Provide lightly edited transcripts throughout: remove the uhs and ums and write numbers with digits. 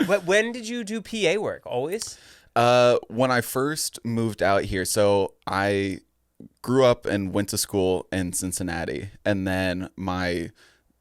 But when did you do PA work? Always? When I first moved out here, so I grew up and went to school in Cincinnati, and then my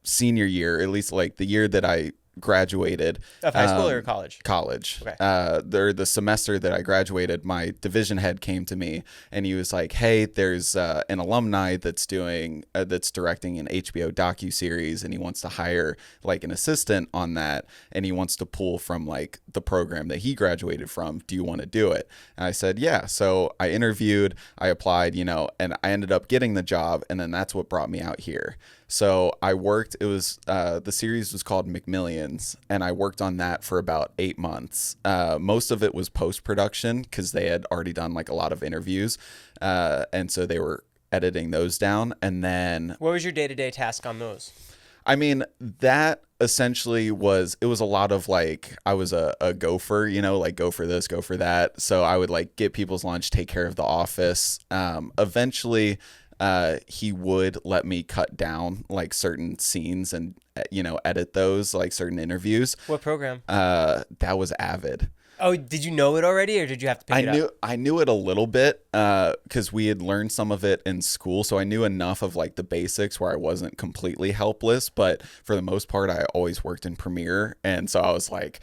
senior year, at least like the year that I graduated Of high school or college? College. Okay. The semester that I graduated, my division head came to me and he was like, "Hey, there's an alumni that's directing an HBO docuseries, and he wants to hire like an assistant on that, and he wants to pull from like the program that he graduated from. Do you want to do it?" And I said, "Yeah." So I interviewed, I applied, and I ended up getting the job, and then that's what brought me out here. So I worked, it was, the series was called McMillions, and I worked on that for about 8 months. Most of it was post-production because they had already done like a lot of interviews. And so they were editing those down. And then... What was your day-to-day task on those? I mean, that essentially was, it was a lot of like, I was a gopher, like go for this, go for that. So I would like get people's lunch, take care of the office. Eventually... he would let me cut down like certain scenes and, edit those, like certain interviews. What program? That was Avid. Oh, did you know it already, or did you have to pick it up? I knew it a little bit, because we had learned some of it in school. So I knew enough of like the basics where I wasn't completely helpless, but for the most part, I always worked in Premiere. And so I was like,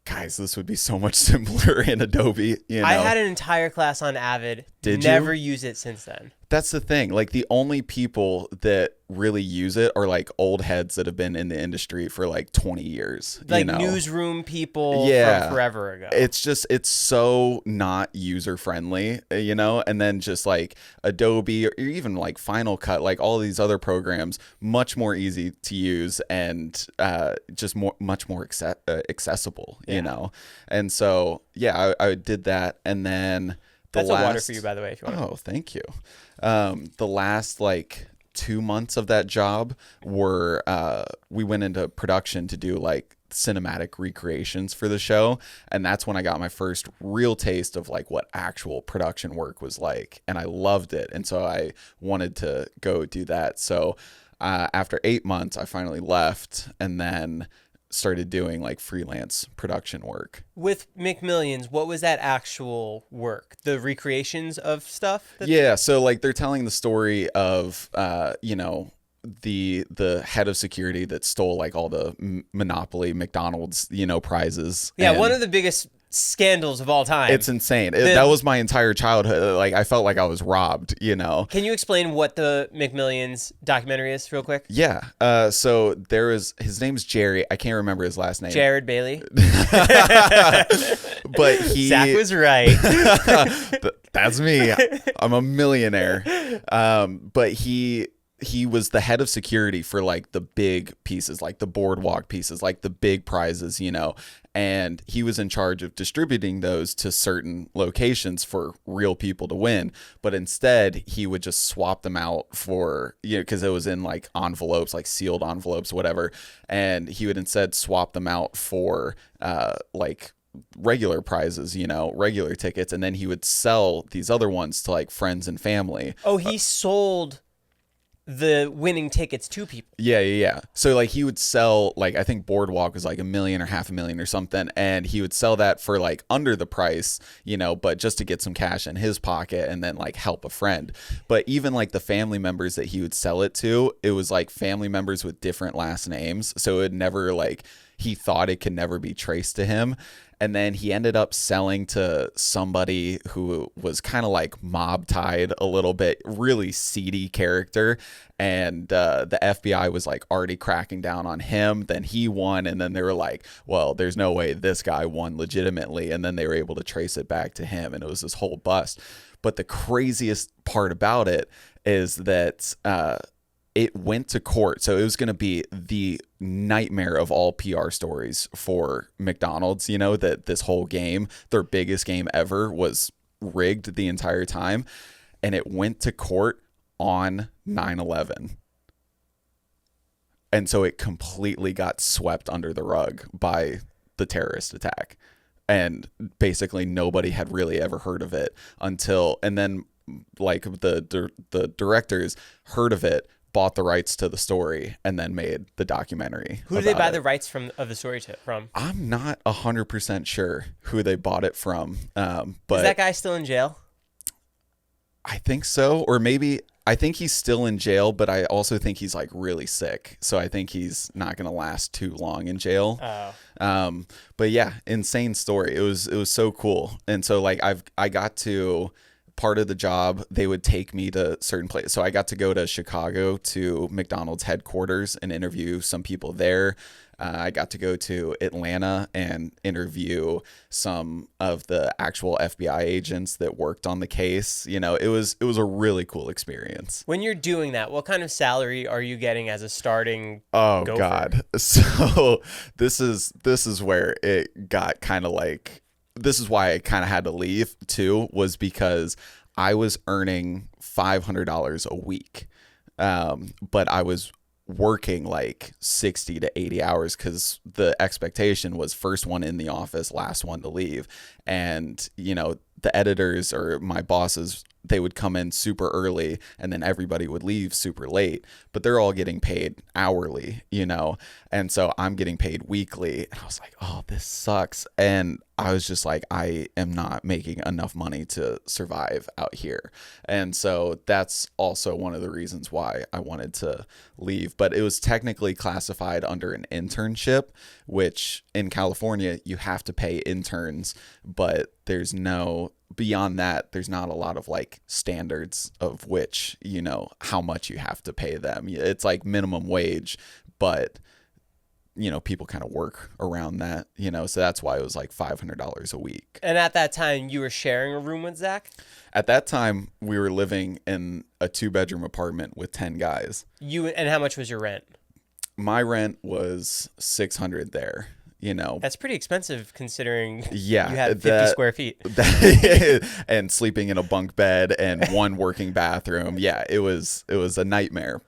guys, this would be so much simpler in Adobe. I had an entire class on Avid. Did Never you? use it since then. That's the thing. Like the only people that really use it are like old heads that have been in the industry for like 20 years. Like newsroom people from forever ago. It's so not user friendly, and then just like Adobe or even like Final Cut, like all these other programs, much more easy to use and just much more accessible, And so, yeah, I did that. And then That's a water for you, by the way, if you want. Oh, thank you. The last like 2 months of that job were we went into production to do like cinematic recreations for the show, and that's when I got my first real taste of like what actual production work was like, and I loved it, and so I wanted to go do that. So after 8 months, I finally left, and then started doing like freelance production work. With McMillions, what was that actual work? The recreations of stuff? Yeah, so like they're telling the story of the head of security that stole like all the Monopoly McDonald's prizes. Yeah, and one of the biggest scandals of all time. It's insane. That was my entire childhood. Like I felt like I was robbed. Can you explain what the McMillions documentary is real quick? Yeah. So his name's Jerry. I can't remember his last name. Jared Bailey. But Zach was right. That's me. I'm a millionaire. But he was the head of security for like the big pieces, like the boardwalk pieces, like the big prizes, and he was in charge of distributing those to certain locations for real people to win. But instead he would just swap them out for, because it was in like envelopes, like sealed envelopes, whatever. And he would instead swap them out for like regular prizes, regular tickets. And then he would sell these other ones to like friends and family. Oh, he sold the winning tickets to people. Yeah. So like he would sell, like I think Boardwalk was like $1 million or $500,000 or something, and he would sell that for like under the price, but just to get some cash in his pocket and then like help a friend. But even like the family members that he would sell it to, it was like family members with different last names, so it never like, he thought it could never be traced to him. And then he ended up selling to somebody who was kind of like mob tied a little bit, really seedy character. And the FBI was like already cracking down on him. Then he won. And then they were like, well, there's no way this guy won legitimately. And then they were able to trace it back to him. And it was this whole bust. But the craziest part about it is that it went to court. So it was going to be the nightmare of all PR stories for McDonald's, that this whole game, their biggest game ever, was rigged the entire time. And it went to court on 9/11. And so it completely got swept under the rug by the terrorist attack. And basically nobody had really ever heard of it until, and then like the directors heard of it bought the rights to the story and then made the documentary. Who did they buy the rights of the story from? I'm not 100% sure who they bought it from. But is that guy still in jail? I think so. Or maybe I think he's still in jail, but I also think he's like really sick. So I think he's not going to last too long in jail. But yeah, insane story. It was so cool. And so like I got to, part of the job, they would take me to certain places. So I got to go to Chicago to McDonald's headquarters and interview some people there. I got to go to Atlanta and interview some of the actual FBI agents that worked on the case. You know, it was a really cool experience. When you're doing that, what kind of salary are you getting as a starting gopher? God. So this is where it got kind of like, this is why I kind of had to leave too, was because I was earning $500 a week. But I was working like 60 to 80 hours because the expectation was first one in the office, last one to leave. And, you know, the editors or my bosses, they would come in super early and then everybody would leave super late, but they're all getting paid hourly, you know? And so I'm getting paid weekly. And I was like, oh, this sucks. And I was just like, I am not making enough money to survive out here. And so that's also one of the reasons why I wanted to leave. But it was technically classified under an internship, which in California, you have to pay interns, but there's no, beyond that, there's not a lot of like standards of which, you know, how much you have to pay them. It's like minimum wage, but you know, people kind of work around that, you know, so that's why it was like $500 a week. And at that time, you were sharing a room with Zach? At that time, we were living in a 2-bedroom apartment with 10 guys. And how much was your rent? My rent was $600 there. You know, that's pretty expensive considering you had 50 square feet and sleeping in a bunk bed and one working bathroom. Yeah, it was a nightmare.